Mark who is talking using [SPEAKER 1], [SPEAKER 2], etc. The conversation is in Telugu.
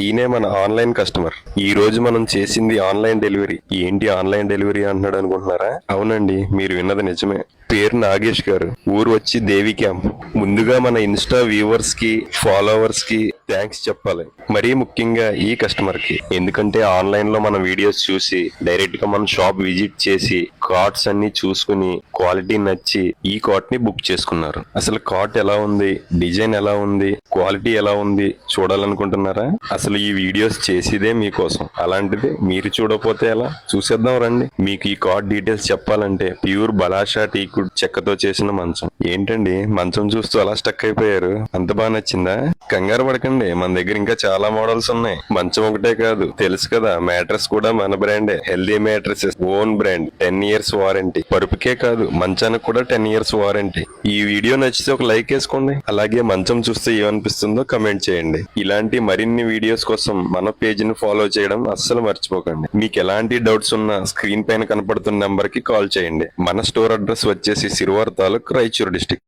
[SPEAKER 1] ఈయనే మన ఆన్లైన్ కస్టమర్. ఈ రోజు మనం చేసింది ఆన్లైన్ డెలివరీ. ఏంటి ఆన్లైన్ డెలివరీ అంటున్నాడు అనుకుంటున్నారా? అవునండి, మీరు విన్నది నిజమే. పేరు నాగేష్ గారు, ఊరు వచ్చి దేవి క్యాంప్. ముందుగా మన ఇన్స్టా వ్యూవర్స్ కి, ఫాలోవర్స్ కి థ్యాంక్స్ చెప్పాలి. మరీ ముఖ్యంగా ఈ కస్టమర్ కి. ఎందుకంటే ఆన్లైన్ లో మన వీడియోస్ చూసి డైరెక్ట్ గా మన షాప్ విజిట్ చేసి కార్ట్స్ అన్ని చూసుకుని క్వాలిటీ నచ్చి ఈ కార్ట్ ని బుక్ చేసుకున్నారు. అసలు కార్ట్ ఎలా ఉంది, డిజైన్ ఎలా ఉంది, క్వాలిటీ ఎలా ఉంది చూడాలనుకుంటున్నారా? అసలు ఈ వీడియోస్ చేసేదే మీకోసం. అలాంటిది మీరు చూడకపోతే ఎలా? చూసేద్దాం రండి. మీకు ఈ కార్ట్ డీటెయిల్స్ చెప్పాలంటే ప్యూర్ బలాషా టీకుడ్ చెక్కతో చేసిన మంచం. ఏంటండి మంచం చూస్తూ అలా స్టక్ అయిపోయారు? అంత బాగా నచ్చిందా? కంగారు పడకండి, మన దగ్గర ఇంకా చాలా మోడల్స్ ఉన్నాయి. మంచం ఒకటే కాదు, తెలుసు కదా, మ్యాట్రెస్ కూడా మన బ్రాండే. Healthy mattresses, own brand, 10 years warranty. పరుపుకే కాదు, మంచానికి కూడా 10 years వారంటీ. ఈ వీడియో నచ్చితే ఒక లైక్ వేసుకోండి. అలాగే మంచం చూస్తే ఏమనిపిస్తుందో కమెంట్ చేయండి. ఇలాంటి మరిన్ని వీడియోస్ కోసం మన పేజ్ ని ఫాలో చేయడం అస్సలు మర్చిపోకండి. మీకు ఎలాంటి డౌట్స్ ఉన్నా స్క్రీన్ పైన కనపడుతున్న నెంబర్ కి కాల్ చేయండి. మన స్టోర్ అడ్రస్ వచ్చేసి సిరువార్ తాలూక్, రాయచూరు డిస్ట్రిక్ట్.